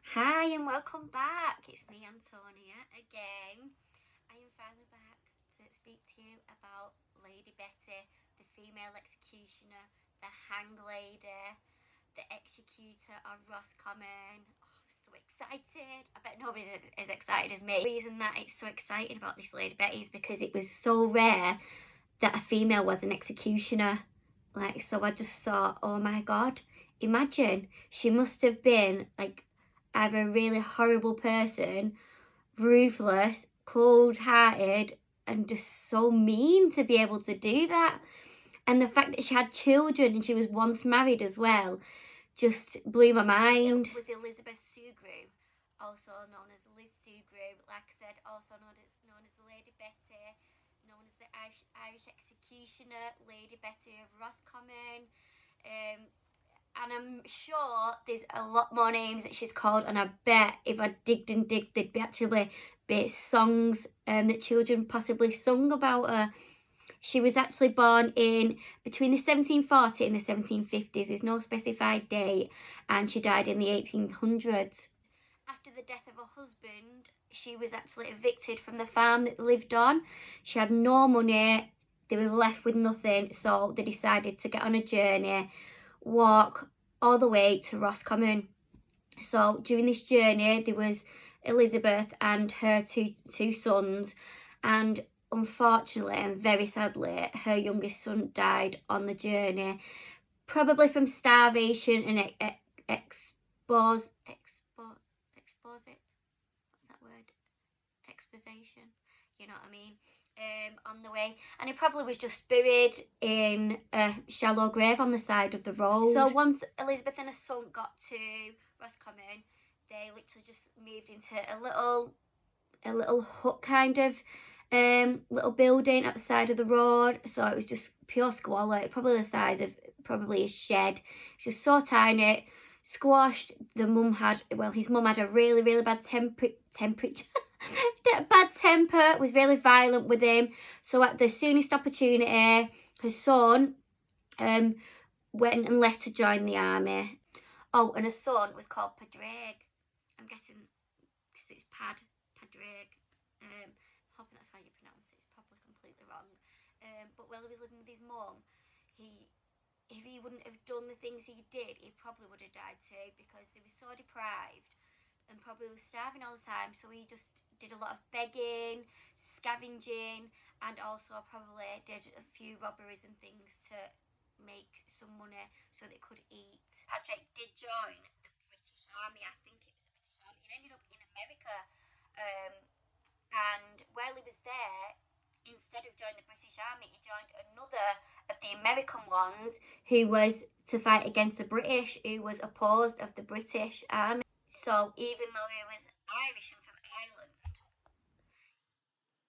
Hi and welcome back. It's me, Antonia, again. I am finally back to speak to you about Lady Betty, the female executioner, the hang lady, the executor of Roscommon. Oh, I'm so excited. I bet nobody's as excited as me. The reason that it's so exciting about this Lady Betty is because it was so rare that a female was an executioner. So I just thought, oh my god, imagine she must have been like either a really horrible person, ruthless, cold-hearted, and just so mean to be able to do that. And the fact that she had children and she was once married as well just blew my mind. It was Elizabeth Sugrue, also known as Liz Sugrue, like I said, also known as Lady Betty, known as the Irish executioner, Lady Betty of Roscommon. And I'm sure there's a lot more names that she's called, and I bet if I digged and digged, there'd be actually be songs that children possibly sung about her. She was actually born in between the 1740s and the 1750s. There's no specified date, and she died in the 1800s. After the death of her husband, she was actually evicted from the farm that they lived on. She had no money. They were left with nothing, so they decided to get on a journey, walk all the way to Roscommon. So during this journey, there was Elizabeth and her two sons, and unfortunately and very sadly, her youngest son died on the journey, probably from starvation and exposition. What's that word? Exposition. You know what I mean? On the way, and he probably was just buried in a shallow grave on the side of the road. So once Elizabeth and her son got to Roscommon, they literally just moved into a little hut kind of little building at the side of the road. So it was just pure squalor, probably the size of probably a shed. Just so tiny, squashed. His mum had a really bad temperature. Bad temper, was really violent with him. So at the soonest opportunity, her son went and left to join the army. Oh, and her son was called Padraig. I'm guessing because it's Padraig. Hoping that's how you pronounce it. It's probably completely wrong. But while he was living with his mum, if he wouldn't have done the things he did, he probably would have died too, because he was so deprived and probably was starving all the time. So he just did a lot of begging, scavenging, and also probably did a few robberies and things to make some money so they could eat. Patrick did join the British Army. I think it was the British Army. He ended up in America. And while he was there, instead of joining the British Army, he joined another of the American ones who was to fight against the British, who was opposed of the British Army. So even though he was Irish and from Ireland,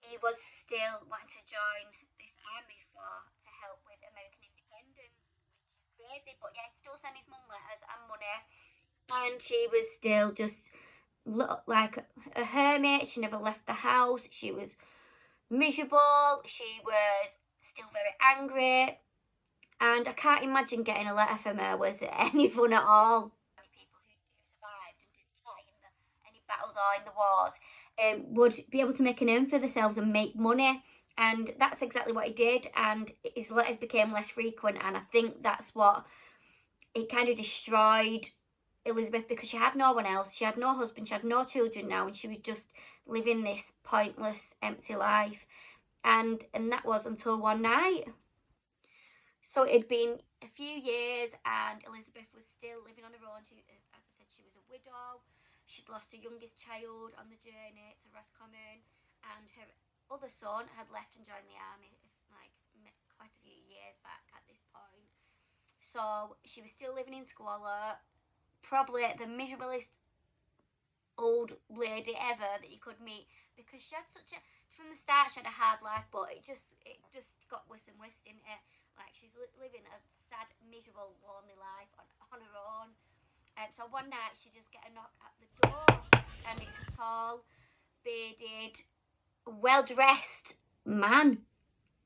he was still wanting to join this army to help with American independence, which is crazy. But yeah, he still sent his mum letters and money, and she was still just like a hermit. She never left the house. She was miserable. She was still very angry, and I can't imagine getting a letter from her was any fun at all. People who survived and didn't die in any battles or in the wars would be able to make a name for themselves and make money. And that's exactly what he did, and his letters became less frequent, and I think that's what it kind of destroyed Elizabeth, because she had no one else. She had no husband, she had no children now, and she was just living this pointless, empty life. And that was until one night. So it had been a few years, and Elizabeth was still living on her own. As I said, she was a widow. She'd lost her youngest child on the journey to Roscommon, and her other son had left and joined the army, like quite a few years back at this point. So she was still living in squalor, probably the miserablest old lady ever that you could meet, because she had such a, from the start she had a hard life, but it just got worse and worse, didn't it? Like she's living a sad, miserable, lonely life on her own. So one night she just get a knock at the door, and it's a tall, bearded, well dressed man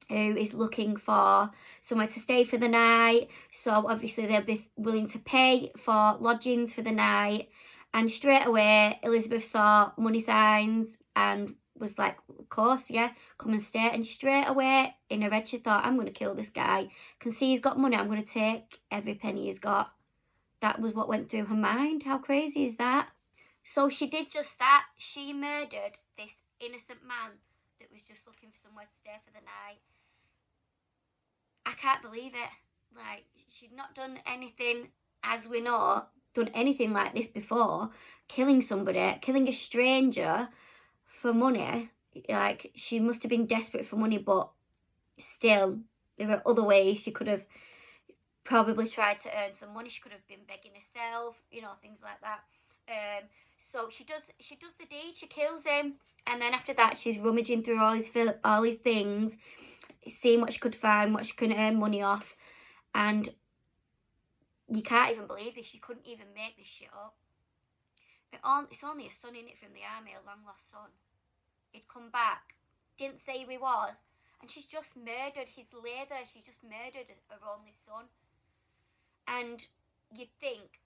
who is looking for somewhere to stay for the night. So obviously they'll be willing to pay for lodgings for the night, And straight away, Elizabeth saw money signs and was like, of course, yeah, come and stay. And straight away, in her head, she thought, I'm going to kill this guy. Can see he's got money, I'm going to take every penny he's got. That was what went through her mind. How crazy is that? So she did just that. She murdered this innocent man that was just looking for somewhere to stay for the night. I can't believe it. Like, she'd not done anything, as we know, done anything like this before. Killing somebody, killing a stranger for money. Like, she must have been desperate for money, but still, there were other ways she could have probably tried to earn some money. She could have been begging herself, you know, things like that. So she does the deed. She kills him, and then after that, she's rummaging through all his things, seeing what she could find, what she can earn money off, and you can't even believe this. You couldn't even make this shit up. It's only a son in it from the army, a long lost son. He'd come back, didn't say who he was, and she's just murdered his later. She's just murdered her only son. And you'd think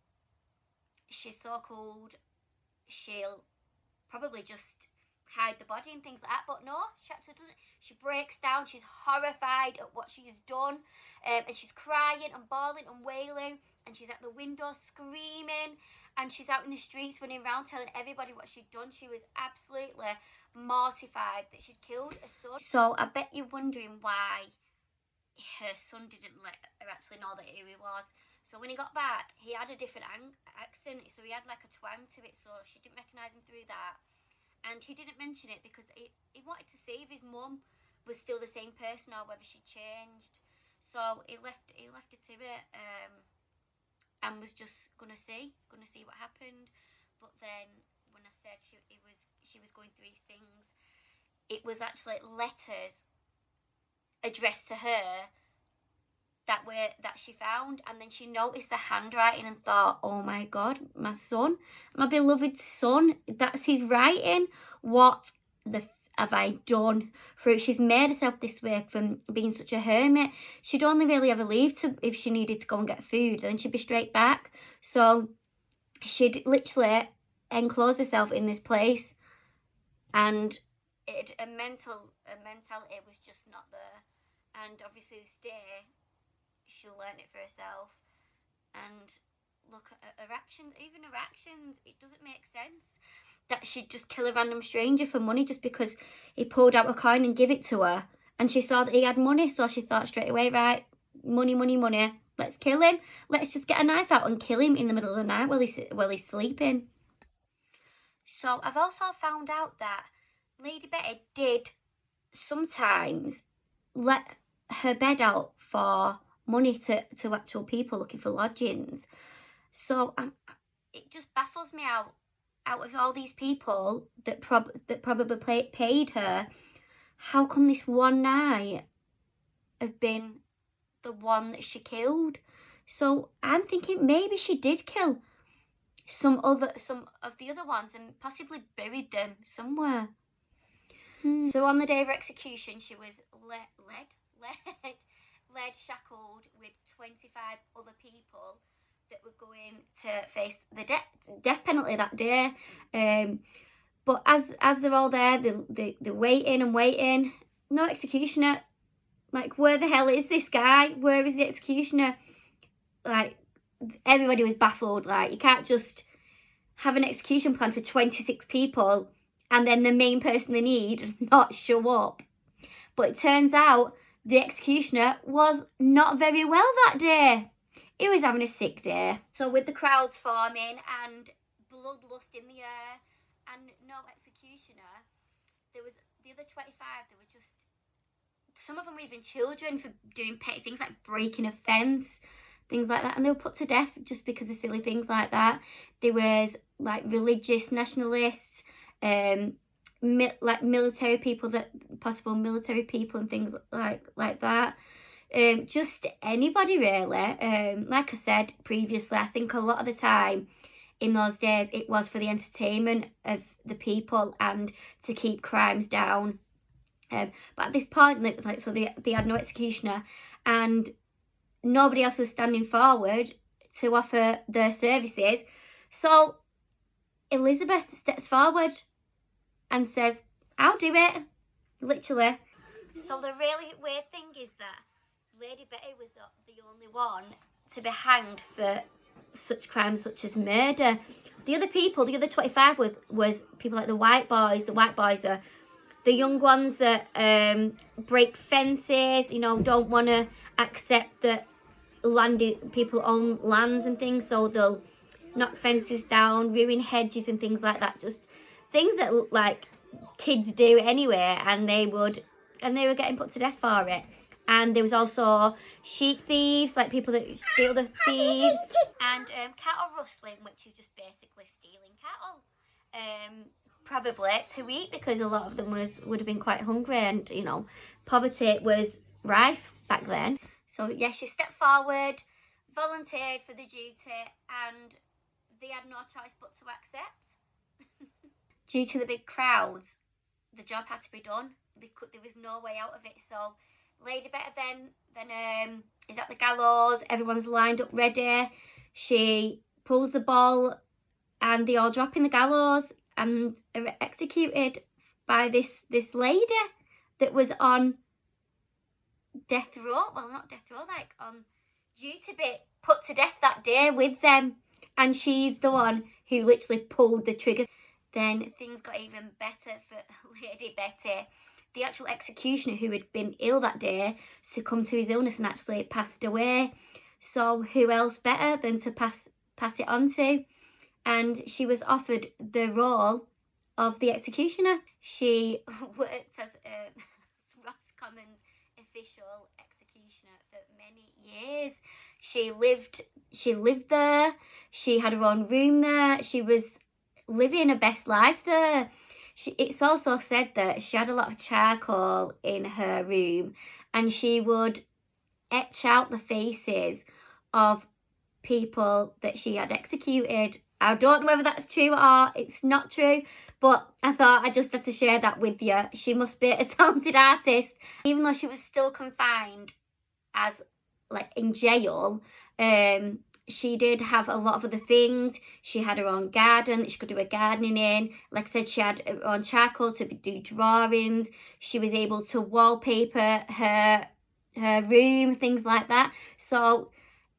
she's so cold, she'll probably just hide the body and things like that, but no, she actually doesn't. She breaks down. She's horrified at what she has done, and she's crying and bawling and wailing, and she's at the window screaming, and she's out in the streets running around telling everybody what she'd done. She was absolutely mortified that she'd killed a son. So I bet you're wondering why her son didn't let her actually know that who he was. So when he got back, he had a different accent, so he had like a twang to it, so she didn't recognise him through that. And he didn't mention it because he wanted to see if his mum was still the same person or whether she changed. So he left her to it, and was just gonna see what happened. But then when I said she was going through these things, it was actually letters addressed to her that she found, and then she noticed the handwriting and thought, oh my god, my son, my beloved son, that's his writing. What the have I done for it? She's made herself this way from being such a hermit. She'd only really ever leave if she needed to go and get food, then she'd be straight back. So she'd literally enclose herself in this place, and a mentality was just not there. And obviously this day she'll learn it for herself. And look at her actions. Even her actions, it doesn't make sense that she'd just kill a random stranger for money just because he pulled out a coin and give it to her, and she saw that he had money, so she thought straight away, right, money, let's kill him. Let's just get a knife out and kill him in the middle of the night while he's sleeping. So I've also found out that Lady Betty did sometimes let her bed out for money to actual people looking for lodgings. So it just baffles me out of all these people that probably paid her, how come this one night have been the one that she killed? So I'm thinking maybe she did kill some of the other ones and possibly buried them somewhere. So on the day of her execution, she was led shackled with 25 other people that were going to face the death penalty that day. But as they're all there, they're waiting and waiting. No executioner. Like, where the hell is this guy? Where is the executioner? Like, everybody was baffled. Like, you can't just have an execution plan for 26 people and then the main person they need not show up. But it turns out the executioner was not very well that day. He was having a sick day. So with the crowds forming and bloodlust in the air and no executioner, there was the other 25, there were just, some of them were even children for doing petty things like breaking a fence, things like that, and they were put to death just because of silly things like that. There was like religious nationalists, like military people, possible military people and things like that. Just anybody really. Like I said previously, I think a lot of the time in those days it was for the entertainment of the people and to keep crimes down. But at this point, like, so they had no executioner and nobody else was standing forward to offer their services. So Elizabeth steps forward and says, I'll do it, literally. So the really weird thing is that Lady Betty was the only one to be hanged for such crimes such as murder. The other people, the other 25 was people like the white boys. The white boys are the young ones that break fences, you know, don't want to accept that people own lands and things, so they'll knock fences down, ruin hedges and things like that. Just things that look like kids do anyway, and they were getting put to death for it. And there was also sheep thieves, like people that steal the thieves, and cattle rustling, which is just basically stealing cattle, probably to eat, because a lot of them would have been quite hungry, and you know, poverty was rife back then. So yes, she stepped forward, volunteered for the duty, and they had no choice but to accept. Due to the big crowds, the job had to be done. There was no way out of it. So Lady Betty then is at the gallows. Everyone's lined up ready. She pulls the ball, and they all drop in the gallows and are executed by this lady that was on death row. Well, not death row, like due to be put to death that day with them. And she's the one who literally pulled the trigger. Then things got even better for Lady Betty. The actual executioner, who had been ill that day, succumbed to his illness and actually passed away. So who else better than to pass it on to? And she was offered the role of the executioner. She worked as Roscommon's official executioner for many years. She lived there. She had her own room there. She was living her best life there. It's also said that she had a lot of charcoal in her room, and she would etch out the faces of people that she had executed. I don't know whether that's true or it's not true, but I thought I just had to share that with you. She must be a talented artist. Even though she was still confined as like in jail, she did have a lot of other things. She had her own garden that she could do her gardening in. Like I said, she had her own charcoal to do drawings. She was able to wallpaper her room, things like that. So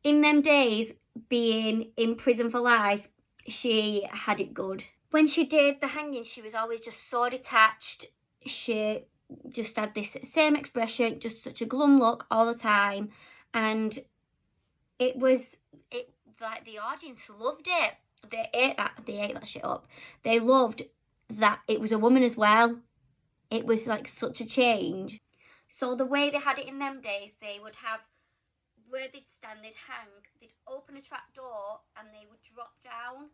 in them days, being in prison for life, she had it good. When she did the hanging, she was always just so detached. She just had this same expression, just such a glum look all the time. And it like the audience loved it. They ate that shit up. They loved that it was a woman as well. It was like such a change. So the way they had it in them days, they would have, where they'd stand, they'd hang, they'd open a trap door and they would drop down.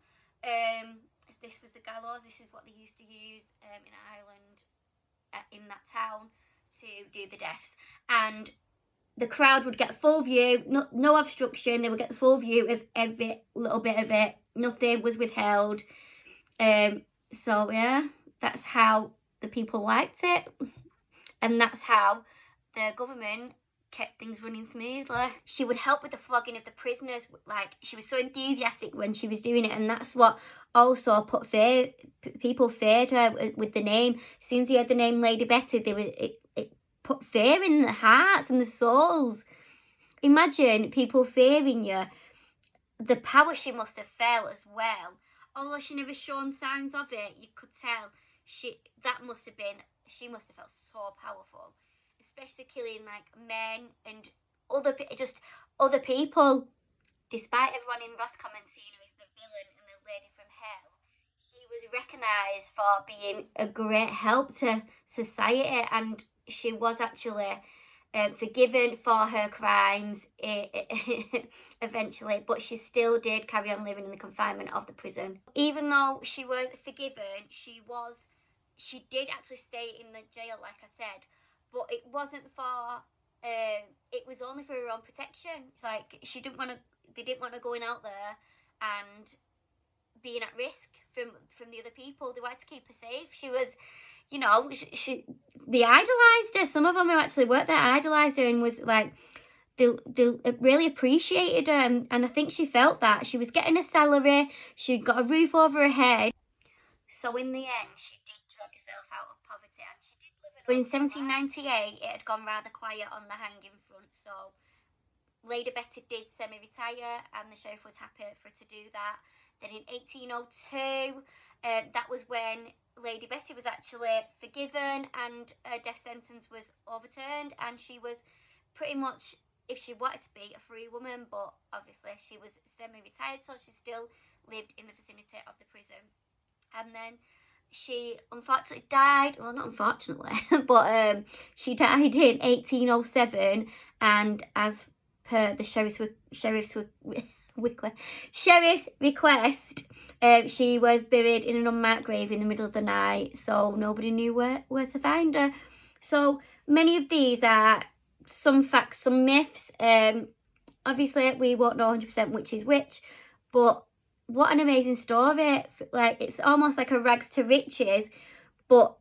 If this was the gallows, this is what they used to use in Ireland, in that town, to do the deaths. And the crowd would get full view, no obstruction. They would get the full view of every little bit of it. Nothing was withheld. So yeah, that's how the people liked it, and that's how the government kept things running smoothly. She would help with the flogging of the prisoners. Like, she was so enthusiastic when she was doing it, and that's what also put people feared her with the name. As soon as they heard the name Lady Betty, it put fear in the hearts and the souls. Imagine people fearing you. The power she must have felt as well. Although she never shown signs of it, you could tell she must have felt so powerful. Especially killing like men and other people. Despite everyone in Roscommon seeing her as the villain and the lady from hell, she was recognised for being a great help to society, and she was actually forgiven for her crimes eventually, but she still did carry on living in the confinement of the prison. Even though she was forgiven, she did actually stay in the jail, like I said, but it wasn't for it was only for her own protection. Like, they didn't want her going out there and being at risk from the other people. They wanted to keep her safe. She was, you know, they idolised her. Some of them who actually worked there idolised her and was like, they really appreciated her, and I think she felt that. She was getting a salary, she got a roof over her head, So in the end, she did drag herself out of poverty, and she did live an. But in 1798, it had gone rather quiet on the hanging front, so Lady Betty did semi-retire, and the sheriff was happy for her to do that. Then in 1802, that was when Lady Betty was actually forgiven, and her death sentence was overturned, and she was pretty much, if she wanted to be, a free woman, but obviously she was semi-retired, so she still lived in the vicinity of the prison. And then she unfortunately died, well, not unfortunately, but she died in 1807, and as per the sheriff's request, she was buried in an unmarked grave in the middle of the night, so nobody knew where to find her. So many of these are some facts, some myths. Obviously we won't know 100% which is which, but what an amazing story. Like, it's almost like a rags to riches, but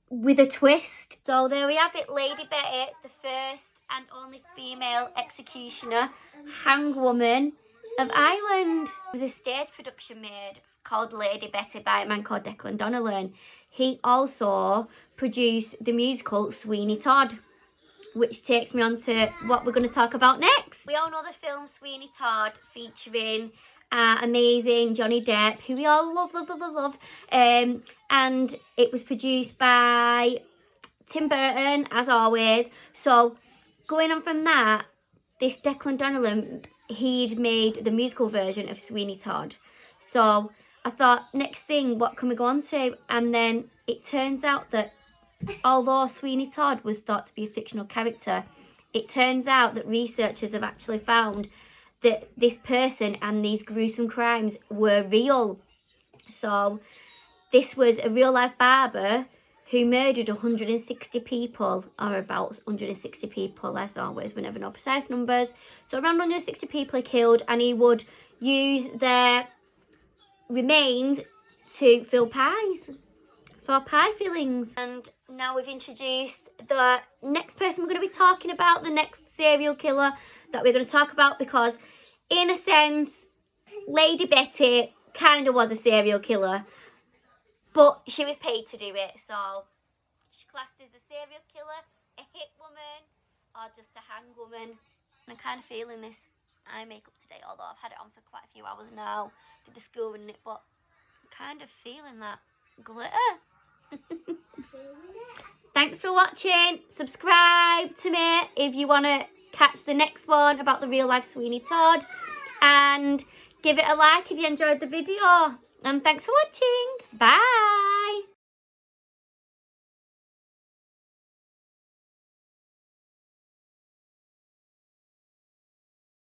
with a twist. So there we have it, Lady Betty, the first and only female executioner, hangwoman of Ireland. There was a stage production made called Lady Betty by a man called Declan Donnellan. He also produced the musical Sweeney Todd, which takes me on to what we're going to talk about next. We all know the film Sweeney Todd, featuring amazing Johnny Depp, who we all love. And it was produced by Tim Burton, as always. So going on from that, this Declan Donnellan, he'd made the musical version of Sweeney Todd. So I thought, next thing, what can we go on to? And then it turns out that although Sweeney Todd was thought to be a fictional character, it turns out that researchers have actually found that this person and these gruesome crimes were real. So this was a real life barber who murdered 160 people, or about 160 people, as always, we never know precise numbers. So around 160 people he killed, and he would use their remains to fill pies, for pie fillings. And now we've introduced the next person we're going to be talking about, the next serial killer that we're going to talk about, because in a sense, Lady Betty kind of was a serial killer, but she was paid to do it, so she's classed as a serial killer, a hit woman, or just a hang woman. And I'm kind of feeling this eye makeup today, although I've had it on for quite a few hours now, did the school in it, but I'm kind of feeling that glitter. Thanks for watching. Subscribe to me if you want to catch the next one about the real life Sweeney Todd, and give it a like if you enjoyed the video. And thanks for watching. Bye.